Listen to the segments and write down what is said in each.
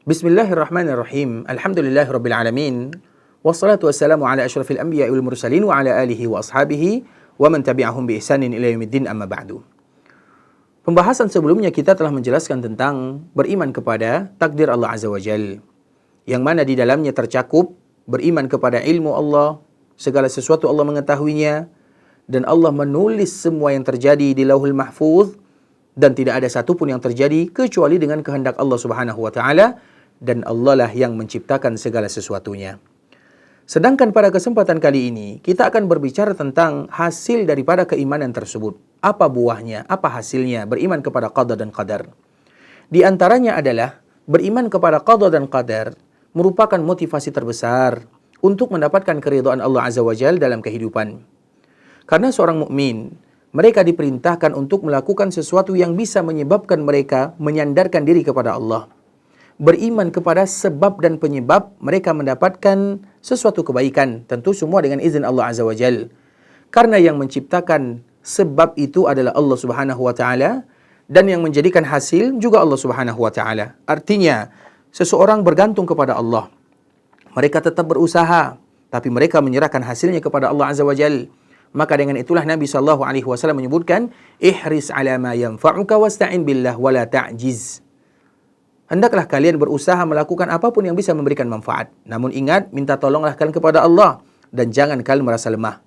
Bismillahirrahmanirrahim. Alhamdulillahirabbil alamin. Wassalatu wassalamu ala asyrafil anbiya'i wal mursalin wa ala alihi wa ashabihi wa man tabi'ahum bi ihsanin ila yaumiddin, amma ba'du. Pembahasan sebelumnya kita telah menjelaskan tentang beriman kepada takdir Allah Azza wa Jalla, yang mana di dalamnya tercakup beriman kepada ilmu Allah, segala sesuatu Allah mengetahuinya, dan Allah menulis semua yang terjadi di Lauhul Mahfuz, dan tidak ada satupun yang terjadi kecuali dengan kehendak Allah Subhanahu wa taala, dan Allah lah yang menciptakan segala sesuatunya. Sedangkan pada kesempatan kali ini kita akan berbicara tentang hasil daripada keimanan tersebut. Apa buahnya? Apa hasilnya? Beriman kepada qada dan qadar. Di antaranya adalah beriman kepada qada dan qadar merupakan motivasi terbesar untuk mendapatkan keridhaan Allah Azza wa Jalla dalam kehidupan. Karena seorang mukmin, mereka diperintahkan untuk melakukan sesuatu yang bisa menyebabkan mereka menyandarkan diri kepada Allah. Beriman kepada sebab dan penyebab mereka mendapatkan sesuatu kebaikan. Tentu semua dengan izin Allah Azza wa Jal. Karena yang menciptakan sebab itu adalah Allah Subhanahu wa taala, dan yang menjadikan hasil juga Allah Subhanahu wa taala. Artinya, seseorang bergantung kepada Allah. Mereka tetap berusaha, tapi mereka menyerahkan hasilnya kepada Allah Azza wa Jal. Maka dengan itulah Nabi SAW menyebutkan, ihris ala ma yanfa'uka wasta'in billah wala ta'jiz. Hendaklah kalian berusaha melakukan apapun yang bisa memberikan manfaat. Namun ingat, minta tolonglah kalian kepada Allah, dan jangan kalian merasa lemah.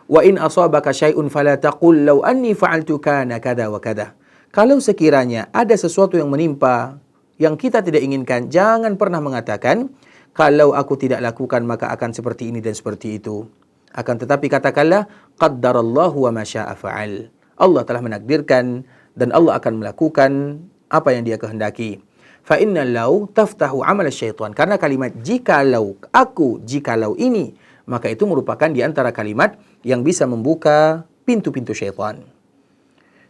Wa in asabaka syai'un fala taqul law anni fa'altu kana kada wa kada. Kalau sekiranya ada sesuatu yang menimpa yang kita tidak inginkan, jangan pernah mengatakan, kalau aku tidak lakukan maka akan seperti ini dan seperti itu. Akan tetapi katakanlah, qaddarallahu wa ma syaa fa'al. Allah telah menakdirkan dan Allah akan melakukan apa yang Dia kehendaki. Fa inna law taftahu amal syaitan. Karena kalimat jikalau, jikalau ini, maka itu merupakan di antara kalimat yang bisa membuka pintu-pintu syaitan.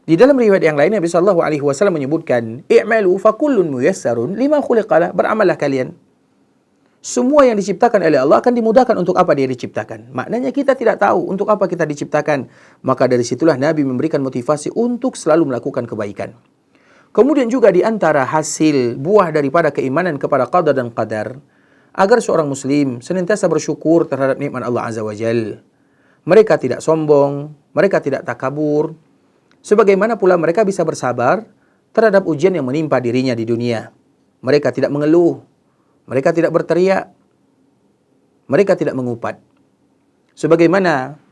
Di dalam riwayat yang lain Nabi sallallahu alaihi wasallam menyebutkan, i'malu fa kullun muyassarun lima khuliqalah. Beramallah kalian. Semua yang diciptakan oleh Allah akan dimudahkan untuk apa dia diciptakan. Maknanya kita tidak tahu untuk apa kita diciptakan. Maka dari situlah Nabi memberikan motivasi untuk selalu melakukan kebaikan. Kemudian juga di antara hasil buah daripada keimanan kepada qada dan qadar, agar seorang muslim senantiasa bersyukur terhadap nikmat Allah Azza wa Jal. Mereka tidak sombong, mereka tidak takabur. Sebagaimana pula mereka bisa bersabar terhadap ujian yang menimpa dirinya di dunia. Mereka tidak mengeluh. Mereka tidak berteriak. Mereka tidak mengupat. Sebagaimana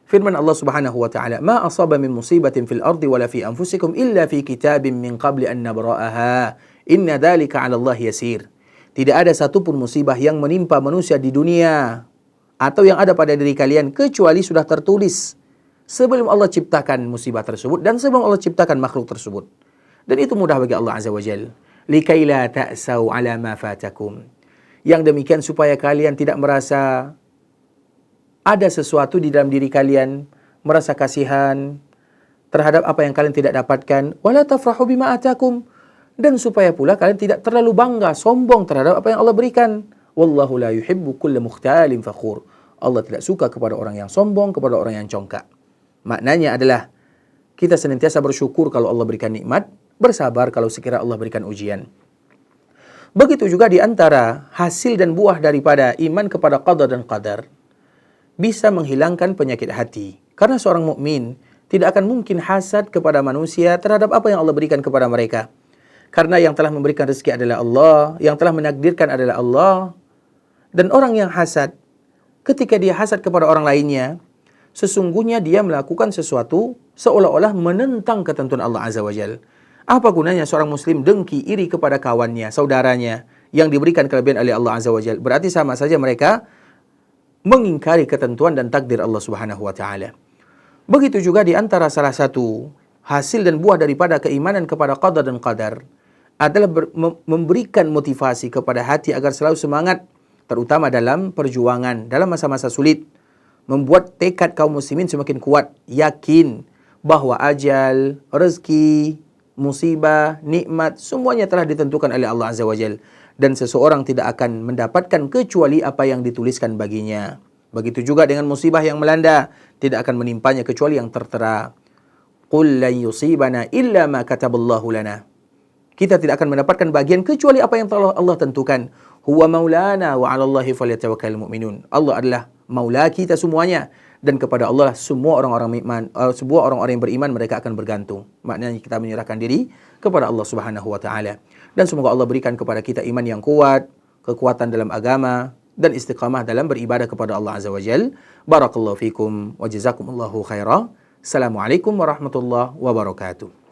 firman Allah Subhanahu wa taala, "Ma asaba min musibatin fil ardi wala fi anfusikum illa fi kitabin min qabli an nabra'aha. Inna dzalika 'ala Allah yasir." Tidak ada satupun musibah yang menimpa manusia di dunia atau yang ada pada diri kalian kecuali sudah tertulis sebelum Allah ciptakan musibah tersebut dan sebelum Allah ciptakan makhluk tersebut. Dan itu mudah bagi Allah Azza wa Jalla. Likai la ta'sau ala ma fatakum. Yang demikian supaya kalian tidak merasa ada sesuatu di dalam diri kalian, merasa kasihan terhadap apa yang kalian tidak dapatkan, wala tafrahu bima atakum, dan supaya pula kalian tidak terlalu bangga, sombong terhadap apa yang Allah berikan. Wallahu la yuhibbu kulla mukhtalin fakhur. Allah tidak suka kepada orang yang sombong, kepada orang yang congkak. Maknanya adalah kita senantiasa bersyukur kalau Allah berikan nikmat, bersabar kalau sekira Allah berikan ujian. Begitu juga di antara hasil dan buah daripada iman kepada qada dan qadar, bisa menghilangkan penyakit hati. Karena seorang mukmin tidak akan mungkin hasad kepada manusia terhadap apa yang Allah berikan kepada mereka. Karena yang telah memberikan rezeki adalah Allah, yang telah menakdirkan adalah Allah. Dan orang yang hasad, ketika dia hasad kepada orang lainnya, sesungguhnya dia melakukan sesuatu seolah-olah menentang ketentuan Allah Azza wa Jalla. Apa gunanya seorang muslim dengki, iri kepada kawannya, saudaranya yang diberikan kelebihan oleh Allah Azza wa Jalla? Berarti sama saja mereka mengingkari ketentuan dan takdir Allah Subhanahu wa taala. Begitu juga di antara salah satu hasil dan buah daripada keimanan kepada qada dan qadar adalah memberikan motivasi kepada hati agar selalu semangat, terutama dalam perjuangan, dalam masa-masa sulit. Membuat tekad kaum muslimin semakin kuat, yakin bahwa ajal, rezeki, musibah, nikmat, semuanya telah ditentukan oleh Allah Azza wa Jalla. Dan seseorang tidak akan mendapatkan kecuali apa yang dituliskan baginya. Begitu juga dengan musibah yang melanda, tidak akan menimpanya kecuali yang tertera. Qul lan yusibana illa ma kataballahu lana. Kita tidak akan mendapatkan bagian kecuali apa yang telah Allah tentukan. Huwa maulana wa 'alallahi falyatawakkalul mu'minun. Allah adalah maula kita semuanya, dan kepada Allah semua orang-orang beriman, semua orang-orang yang beriman mereka akan bergantung. Maknanya kita menyerahkan diri kepada Allah Subhanahu wa taala. Dan semoga Allah berikan kepada kita iman yang kuat, kekuatan dalam agama, dan istiqamah dalam beribadah kepada Allah Azza wa Jalla. Barakallahu fikum wa jazakumullahu khairan. Assalamualaikum warahmatullahi wabarakatuh.